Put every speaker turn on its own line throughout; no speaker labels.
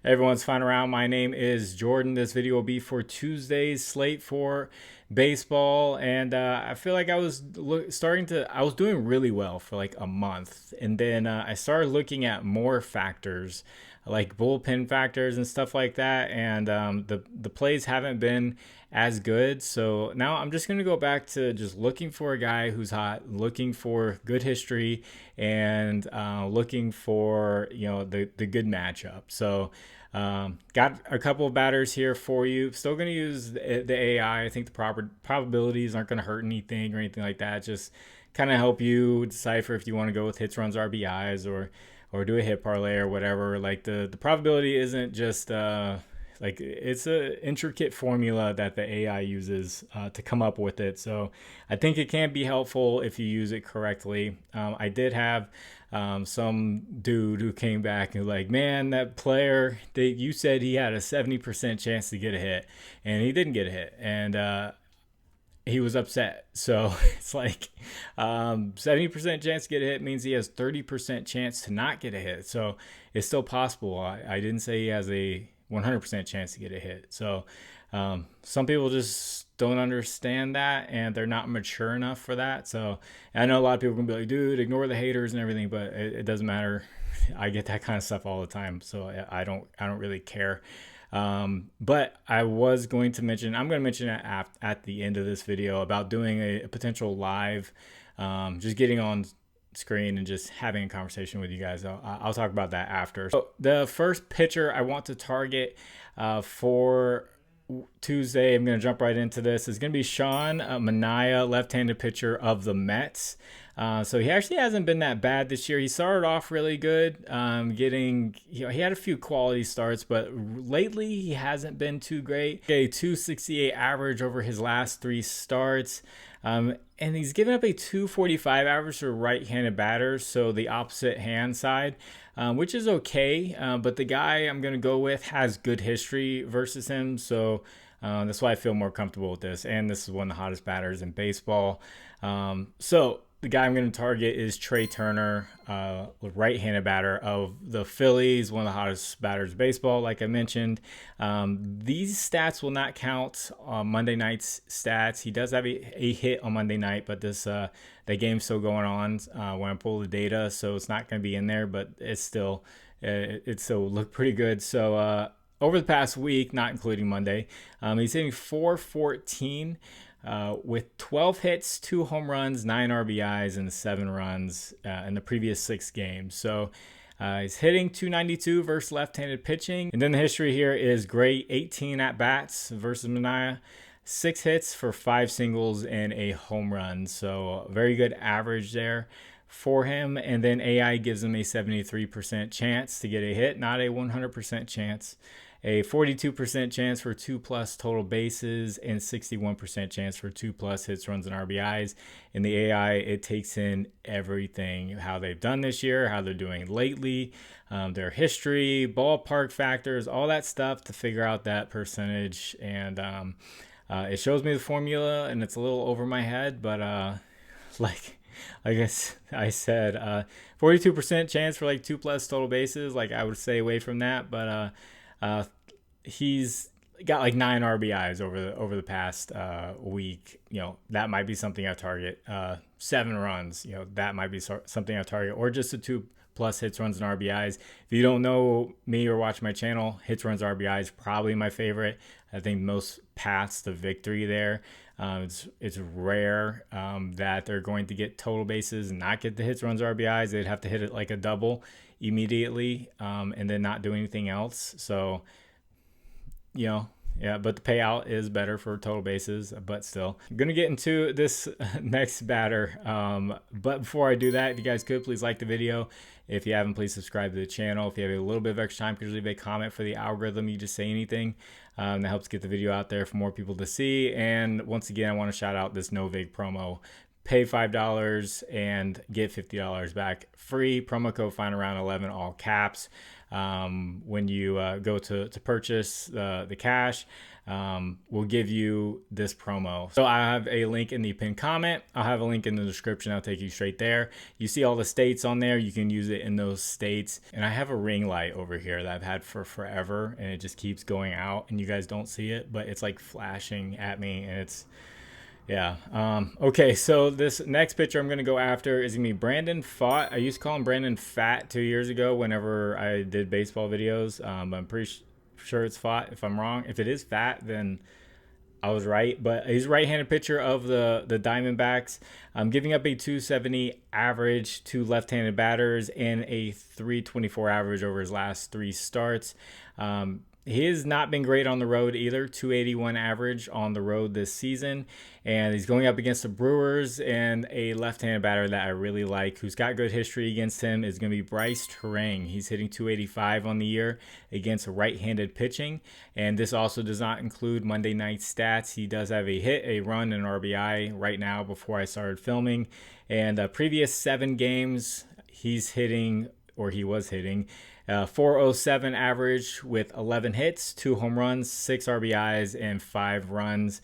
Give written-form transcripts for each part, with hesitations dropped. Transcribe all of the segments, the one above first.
Everyone's fine around. My name is Jordan. This video will be for Tuesday's slate for baseball, and I feel like I was I was doing really well for like a month, and then I started looking at more factors, like bullpen factors and stuff like that, and the plays haven't been as good. So now I'm just gonna go back to just looking for a guy who's hot, looking for good history, and looking for the good matchup. So got a couple of batters here for you. Still going to use the AI. I think the proper probabilities aren't going to hurt anything or anything like that. Just kind of help you decipher if you want to go with hits, runs, RBIs, or do a hit parlay or whatever. Like the probability isn't just like it's an intricate formula that the AI uses to come up with it. So I think it can be helpful if you use it correctly. I did have some dude who came back and like, man, that player that you said he had a 70% chance to get a hit, and he didn't get a hit, and he was upset. So it's like 70% chance to get a hit means he has 30% chance to not get a hit. So it's still possible. I didn't say he has a 100% chance to get a hit. So some people just don't understand that, and they're not mature enough for that. So I know a lot of people are gonna be like, dude, ignore the haters and everything, but it doesn't matter. I get that kind of stuff all the time, so I don't really care. But I was going to mention, I'm going to mention it at the end of this video about doing a potential live, just getting on screen and just having a conversation with you guys. I'll talk about that after. So the first pitcher I want to target for Tuesday, I'm going to jump right into this, is going to be Shawn, Manaea, left-handed pitcher of the Mets. So he actually hasn't been that bad this year. He started off really good, he had a few quality starts, but lately he hasn't been too great. A 268 average over his last 3 starts. And he's given up a 245 average for right-handed batters, so the opposite hand side, which is okay. But the guy I'm going to go with has good history versus him, so that's why I feel more comfortable with this. And this is one of the hottest batters in baseball. So the guy I'm going to target is Trey Turner, right-handed batter of the Phillies, one of the hottest batters in baseball, like I mentioned. These stats will not count on Monday night's stats. He does have a hit on Monday night, but that game's still going on when I pull the data, so it's not going to be in there, but it still looked pretty good. So over the past week, not including Monday, he's hitting .414. With 12 hits, 2 home runs, 9 RBIs, and 7 runs in the previous 6 games. So he's hitting .292 versus left-handed pitching. And then the history here is great. 18 at-bats versus Manaea. 6 hits for 5 singles and a home run. So very good average there for him. And then AI gives him a 73% chance to get a hit, not a 100% chance. A 42% chance for 2+ total bases and 61% chance for 2+ hits, runs, and RBIs. In the AI, it takes in everything, how they've done this year, how they're doing lately, their history, ballpark factors, all that stuff to figure out that percentage. And it shows me the formula, and it's a little over my head, but like I said, 42% chance for like 2+ total bases. Like I would stay away from that, but he's got like 9 RBIs over the past week. That might be something I target. 7 runs, that might be something I target, or just a 2+ hits, runs, and RBIs. If you don't know me or watch my channel, hits, runs, RBIs probably my favorite. I think most paths to victory there. It's rare that they're going to get total bases and not get the hits, runs, RBIs. They'd have to hit it like a double immediately and then not do anything else. So, yeah, but the payout is better for total bases, but still. I'm going to get into this next batter. But before I do that, if you guys could, please like the video. If you haven't, please subscribe to the channel. If you have a little bit of extra time, please leave a comment for the algorithm. You just say anything. That helps get the video out there for more people to see. And once again, I want to shout out this Novig promo. Pay $5 and get $50 back free. Promo code FINDAROUND11, all caps. when you go to purchase the cash, will give you this promo. So I have a link in the pinned comment. I'll have a link in the description. I'll take you straight there. You see all the states on there. You can use it in those states. And I have a ring light over here that I've had for forever, and it just keeps going out, and you guys don't see it, but it's like flashing at me, and it's, yeah. Okay, so this next pitcher I'm going to go after is going to be Brandon Pfaadt. I used to call him Brandon Pfaadt 2 years ago whenever I did baseball videos. I'm pretty sure it's Pfaadt. If I'm wrong, if it is Pfaadt, then I was right. But he's a right-handed pitcher of the Diamondbacks. Giving up a 270 average to left-handed batters and a 324 average over his last 3 starts. He has not been great on the road either. 281 average on the road this season. And he's going up against the Brewers, and a left-handed batter that I really like, who's got good history against him, is going to be Bryce Terang. He's hitting 285 on the year against right-handed pitching. And this also does not include Monday night stats. He does have a hit, a run, and an RBI right now before I started filming. And previous 7 games, he's hitting, or he was hitting, 407 average with 11 hits, 2 home runs, 6 RBIs, and 5 runs.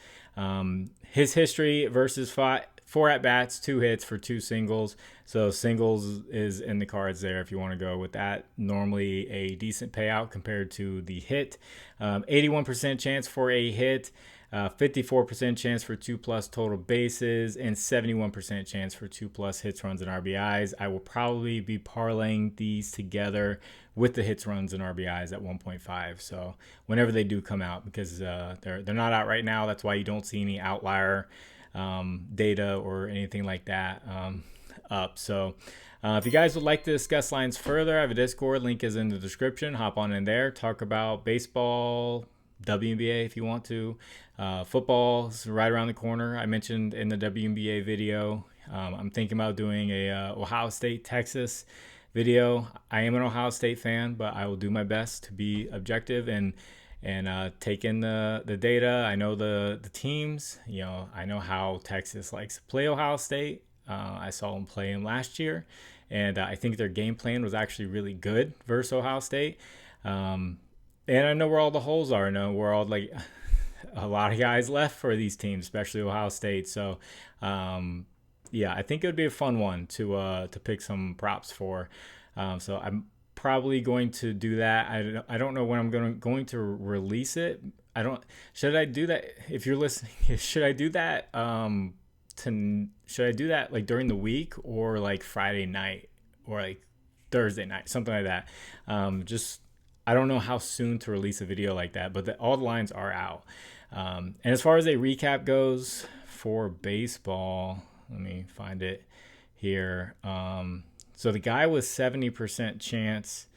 His history versus Pfaadt, 4 at-bats, 2 hits for 2 singles. So singles is in the cards there if you want to go with that. Normally a decent payout compared to the hit. 81% chance for a hit. 54% chance for 2+ total bases, and 71% chance for 2+ hits, runs, and RBIs. I will probably be parlaying these together with the hits, runs, and RBIs at 1.5. So whenever they do come out, because they're not out right now, that's why you don't see any outlier data or anything like that up. So if you guys would like to discuss lines further, I have a Discord. Link is in the description. Hop on in there. Talk about baseball, WNBA if you want to. Football is right around the corner. I mentioned in the WNBA video, I'm thinking about doing a Ohio State Texas video. I am an Ohio State fan, but I will do my best to be objective and take in the data. I know the teams. You know, I know how Texas likes to play Ohio State. I saw them play them last year, and I think their game plan was actually really good versus Ohio State. And I know where all the holes are. I know where all, like, a lot of guys left for these teams, especially Ohio State. So, yeah, I think it would be a fun one to pick some props for. So I'm probably going to do that. I don't know when I'm going to release it. Should I do that? If you're listening, should I do that? Should I do that like during the week, or like Friday night, or like Thursday night, something like that? I don't know how soon to release a video like that, but all the lines are out. And as far as a recap goes for baseball, let me find it here. So the guy with 70% chance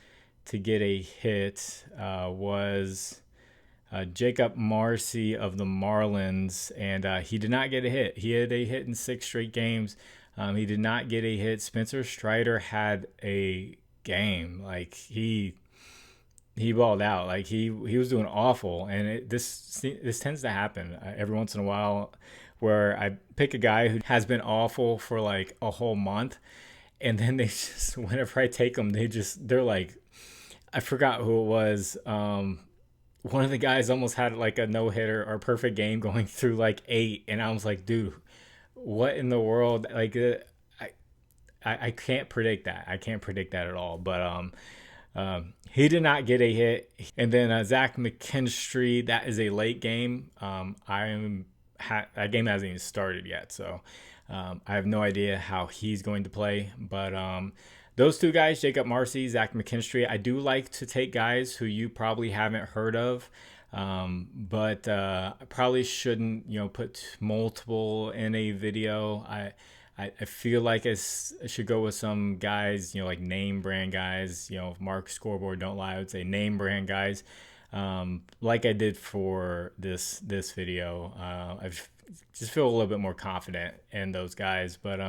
to get a hit was Jacob Marcy of the Marlins, and he did not get a hit. He had a hit in 6 straight games. He did not get a hit. Spencer Strider had a game. Like, he balled out. Like, he was doing awful, and this tends to happen every once in a while, where I pick a guy who has been awful for like a whole month, and then they just, whenever I take them, they're like, I forgot who it was. One of the guys almost had like a no-hitter or perfect game going through like 8, and I was like, dude, what in the world? Like, I can't predict that. I can't predict that at all. But he did not get a hit. And then Zach McKinstry, that is a late game. That game hasn't even started yet, so I have no idea how he's going to play. But those 2 guys, Jacob Marcy, Zach McKinstry, I do like to take guys who you probably haven't heard of, but I probably shouldn't, put multiple in a video. I feel like I should go with some guys, like name brand guys. Mark Scoreboard, don't lie, I would say name brand guys. Like I did for this video. I just feel a little bit more confident in those guys, but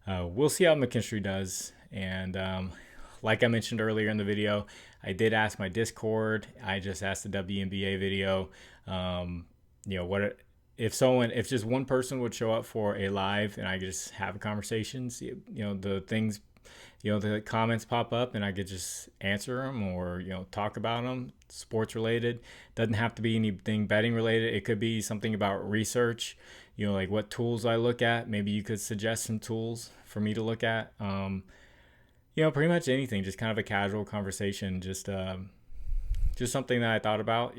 we'll see how McKinstry does. And like I mentioned earlier in the video, I did ask my Discord. I just asked the WNBA video, if just one person would show up for a live and I just have conversations, the things the comments pop up and I could just answer them or, talk about them, sports related. Doesn't have to be anything betting related. It could be something about research, like what tools I look at. Maybe you could suggest some tools for me to look at. Pretty much anything, just kind of a casual conversation, just something that I thought about,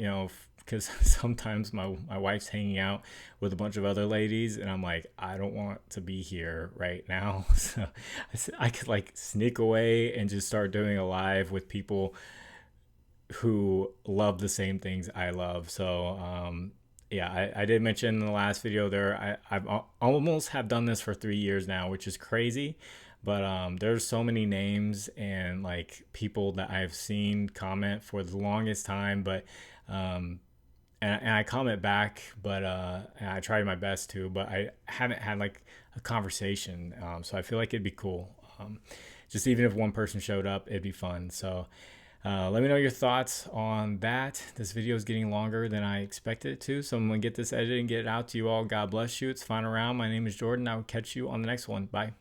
because sometimes my wife's hanging out with a bunch of other ladies and I'm like, I don't want to be here right now. So I could like sneak away and just start doing a live with people who love the same things I love. So yeah, I did mention in the last video there, I've almost have done this for 3 years now, which is crazy. But there's so many names and like people that I've seen comment for the longest time, but and I comment back, but and I tried my best to, but I haven't had like a conversation. So I feel like it'd be cool. Just even if one person showed up, it'd be fun. So let me know your thoughts on that. This video is getting longer than I expected it to, so I'm gonna get this edited and get it out to you all. God bless you. It's final round. My name is Jordan. I will catch you on the next one. Bye.